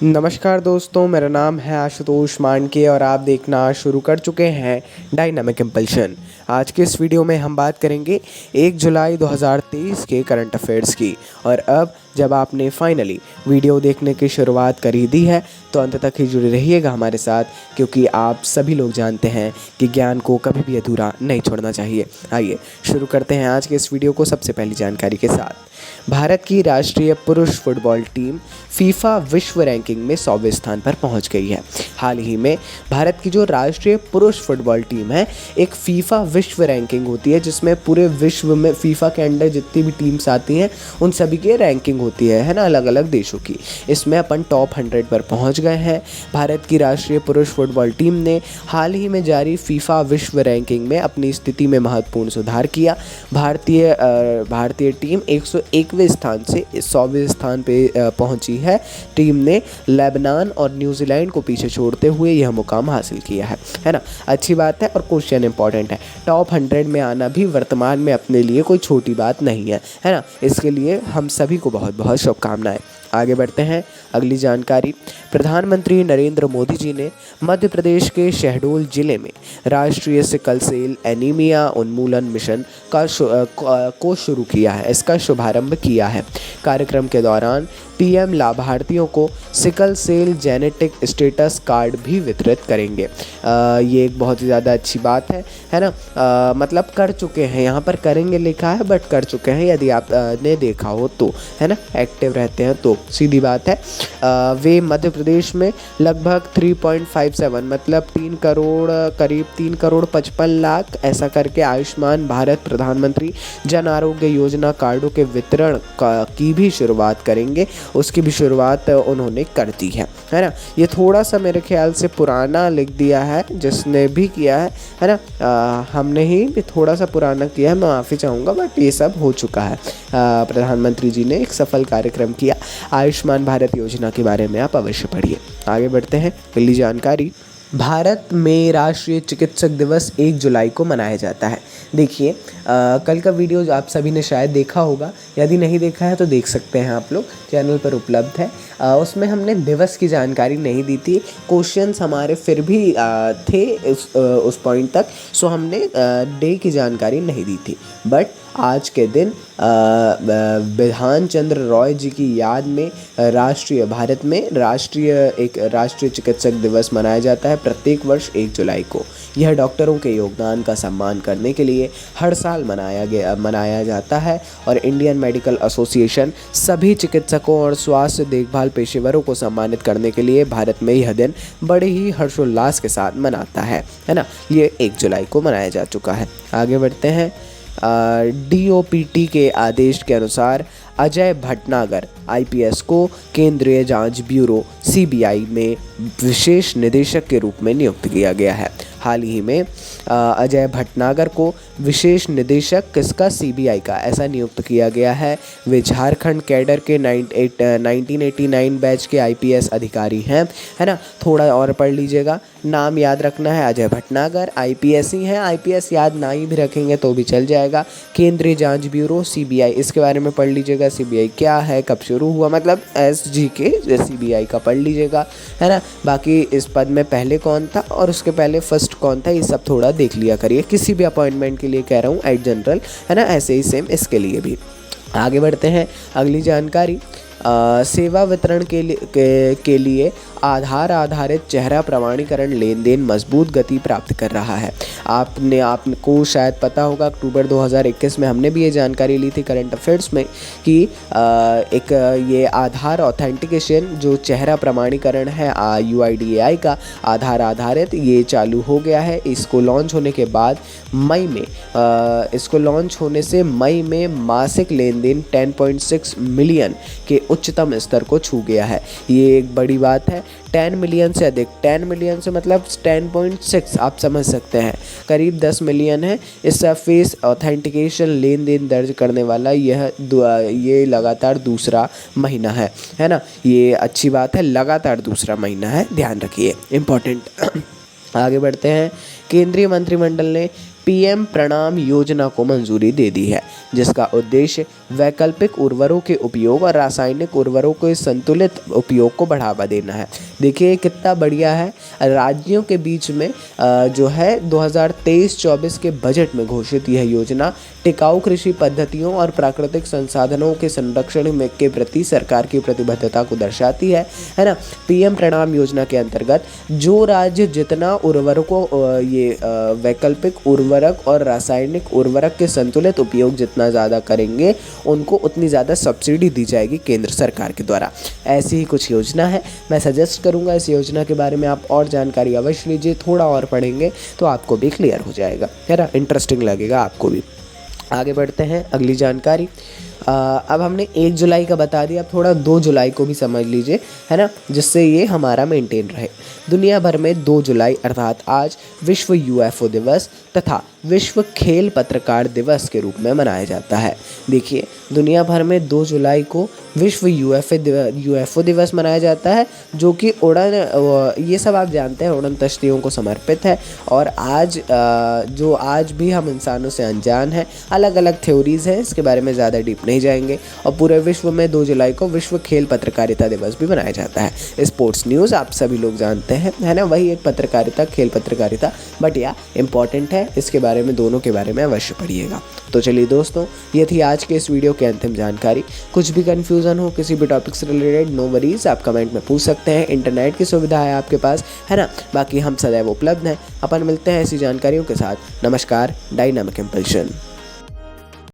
नमस्कार दोस्तों, मेरा नाम है आशुतोष मांडके और आप देखना शुरू कर चुके हैं डायनामिक इम्पल्शन। आज के इस वीडियो में हम बात करेंगे 1 जुलाई 2023 के करंट अफेयर्स की। और अब जब आपने फाइनली वीडियो देखने की शुरुआत कर ही दी है तो अंत तक ही जुड़े रहिएगा हमारे साथ, क्योंकि आप सभी लोग जानते हैं कि ज्ञान को कभी भी अधूरा नहीं छोड़ना चाहिए। आइए शुरू करते हैं आज के इस वीडियो को सबसे पहली जानकारी के साथ। भारत की राष्ट्रीय पुरुष फुटबॉल टीम फीफा विश्व रैंकिंग में 100वें स्थान पर पहुंच गई है। हाल ही में भारत की जो राष्ट्रीय पुरुष फुटबॉल टीम है, एक फीफा विश्व रैंकिंग होती है जिसमें पूरे विश्व में फीफा के अंडर जितनी भी टीम्स आती हैं उन सभी की रैंकिंग होती है ना, अलग अलग देशों की। इसमें अपन टॉप 100 पर पहुंच गए हैं। भारत की राष्ट्रीय पुरुष फुटबॉल टीम ने हाल ही में जारी फीफा विश्व रैंकिंग में अपनी स्थिति में महत्वपूर्ण सुधार किया। भारतीय टीम 101वें स्थान से 100वें स्थान पे पहुंची है। टीम ने लेबनान और न्यूजीलैंड को पीछे छोड़ते हुए यह मुकाम हासिल किया है ना। अच्छी बात है और क्वेश्चन इंपॉर्टेंट है। टॉप 100 में आना भी वर्तमान में अपने लिए कोई छोटी बात नहीं है ना। इसके लिए हम सभी को बहुत बहुत शुभकामनाएं। आगे बढ़ते हैं अगली जानकारी। प्रधानमंत्री नरेंद्र मोदी जी ने मध्य प्रदेश के शहडोल जिले में राष्ट्रीय सिकल सेल एनीमिया उन्मूलन मिशन को शुरू किया है। इसका शुभारंभ किया है। कार्यक्रम के दौरान पीएम लाभार्थियों को sickle cell genetic status card भी वितरित करेंगे। ये एक बहुत ही ज़्यादा अच्छी बात है ना। मतलब कर चुके हैं, यहाँ पर करेंगे लिखा है बट कर चुके हैं, यदि आपने देखा हो तो, है ना, एक्टिव रहते हैं तो सीधी बात है। वे मध्य प्रदेश में लगभग 3.57 मतलब 3 करोड़ करीब 3 करोड़ 55 लाख ऐसा करके आयुष्मान भारत प्रधानमंत्री जन आरोग्य योजना कार्डों के वितरण की भी शुरुआत करेंगे। उसकी भी शुरुआत उन्होंने कर दी है ना। ये थोड़ा सा मेरे ख्याल से पुराना लिख दिया है जिसने भी किया है ना। हमने ही भी थोड़ा सा पुराना किया है, मैं माफ़ी चाहूँगा, बट ये सब हो चुका है। प्रधानमंत्री जी ने एक सफल कार्यक्रम किया। आयुष्मान भारत योजना के बारे में आप अवश्य पढ़िए। आगे बढ़ते हैं अगली जानकारी। भारत में राष्ट्रीय चिकित्सक दिवस 1 जुलाई को मनाया जाता है। देखिए कल का वीडियो जो आप सभी ने शायद देखा होगा, यदि नहीं देखा है तो देख सकते हैं, आप लोग चैनल पर उपलब्ध है। उसमें हमने दिवस की जानकारी नहीं दी थी। क्वेश्चंस हमारे फिर भी थे उस पॉइंट तक, सो हमने डे की जानकारी नहीं दी थी। बट आज के दिन बिधान चंद्र रॉय जी की याद में भारत में राष्ट्रीय चिकित्सक दिवस मनाया जाता है प्रत्येक वर्ष 1 जुलाई को। यह डॉक्टरों के योगदान का सम्मान करने के लिए हर साल मनाया जाता है और इंडियन मेडिकल एसोसिएशन सभी चिकित्सकों और स्वास्थ्य देखभाल पेशेवरों को सम्मानित करने के लिए भारत में यह दिन बड़े ही हर्षोल्लास के साथ मनाता है ना। ये 1 जुलाई को मनाया जा चुका है। आगे बढ़ते हैं। DOPT के आदेश के अनुसार अजय भटनागर IPS को केंद्रीय जांच ब्यूरो CBI में विशेष निदेशक के रूप में नियुक्त किया गया है। हाल ही में अजय भटनागर को विशेष निदेशक किसका, CBI का, ऐसा नियुक्त किया गया है। वे झारखंड कैडर के 1989 बैच के IPS अधिकारी हैं, है ना। थोड़ा और पढ़ लीजिएगा, नाम याद रखना है। अजय भटनागर IPS ही हैं। IPS याद ना ही भी रखेंगे तो भी चल जाएगा। केंद्रीय जांच ब्यूरो CBI, इसके बारे में पढ़ लीजिएगा। CBI क्या है, कब शुरू हुआ, मतलब SG के CBI का पढ़ लीजिएगा, है ना। बाकी इस पद में पहले कौन था और उसके पहले फर्स्ट कौन था, ये सब थोड़ा देख लिया करिए। किसी भी अपॉइंटमेंट के लिए कह रहा हूँ, एट जनरल, है ना, ऐसे ही सेम इसके लिए भी। आगे बढ़ते हैं अगली जानकारी। सेवा वितरण के लिए आधार आधारित चेहरा प्रमाणीकरण लेन देन मजबूत गति प्राप्त कर रहा है। आपको शायद पता होगा, अक्टूबर 2021 में हमने भी ये जानकारी ली थी करंट अफेयर्स में कि ये आधार ऑथेंटिकेशन जो चेहरा प्रमाणीकरण है UIDAI का आधार आधारित, ये चालू हो गया है। इसको लॉन्च होने के बाद मई में मासिक लेन देन 10.6 मिलियन के उच्चतम स्तर को छू गया है। ये एक बड़ी बात है। 10 मिलियन से अधिक, 10 मिलियन से मतलब 10.6 आप समझ सकते हैं, करीब 10 मिलियन है। इस फेस ऑथेंटिकेशन लेन देन दर्ज करने वाला ये लगातार दूसरा महीना है ना। ये अच्छी बात है, लगातार दूसरा महीना है, ध्यान रखिए, इम्पोर्टेंट। आगे बढ़ते हैं। केंद्रीय मंत्रिमंडल ने PM प्रणाम योजना को मंजूरी दे दी है, जिसका उद्देश्य वैकल्पिक उर्वरों के उपयोग और रासायनिक उर्वरों के संतुलित उपयोग को बढ़ावा देना है। देखिए कितना बढ़िया है। राज्यों के बीच में जो है 2023-24 के बजट में घोषित यह योजना टिकाऊ कृषि पद्धतियों और प्राकृतिक संसाधनों के संरक्षण में के प्रति सरकार की प्रतिबद्धता को दर्शाती है ना। पीएम प्रणाम योजना के अंतर्गत जो राज्य जितना उर्वरकों वैकल्पिक उर्वरक और रासायनिक उर्वरक के संतुलित उपयोग जितना ज़्यादा करेंगे उनको उतनी ज़्यादा सब्सिडी दी जाएगी केंद्र सरकार के द्वारा। ऐसी ही कुछ योजना है। मैं सजेस्ट करूंगा इस योजना के बारे में आप और जानकारी अवश्य लीजिए, थोड़ा और पढ़ेंगे तो आपको भी क्लियर हो जाएगा, है ना। इंटरेस्टिंग लगेगा आपको भी। आगे बढ़ते हैं अगली जानकारी। अब हमने 1 जुलाई का बता दिया, अब थोड़ा 2 जुलाई को भी समझ लीजिए, है ना, जिससे ये हमारा मेंटेन रहे। दुनिया भर में 2 जुलाई अर्थात आज विश्व यूएफओ दिवस तथा विश्व खेल पत्रकार दिवस के रूप में मनाया जाता है। देखिए दुनिया भर में 2 जुलाई को विश्व यूएफओ दिवस मनाया जाता है, जो कि उड़न, ये सब आप जानते हैं, उड़न तश्तियों को समर्पित है। और आज जो आज भी हम इंसानों से अनजान हैं, अलग अलग थ्योरीज़ हैं, इसके बारे में ज़्यादा डीप नहीं जाएंगे। और पूरे विश्व में 2 जुलाई को विश्व खेल पत्रकारिता दिवस भी मनाया जाता है। स्पोर्ट्स न्यूज़ आप सभी लोग जानते हैं, है ना, वही एक पत्रकारिता, खेल पत्रकारिता, बट या इम्पॉर्टेंट है, इसके बारे में, दोनों के बारे में अवश्य पढ़िएगा। तो चलिए दोस्तों, ये थी आज के इस वीडियो की अंतिम जानकारी। कुछ भी कन्फ्यूज़न हो किसी भी टॉपिक से रिलेटेड, नो वरीज, आप कमेंट में पूछ सकते हैं। इंटरनेट की सुविधा है आपके पास, है ना। बाकी हम सदैव उपलब्ध हैं। अपन मिलते हैं ऐसी जानकारियों के साथ। नमस्कार। Dynamic impulsion.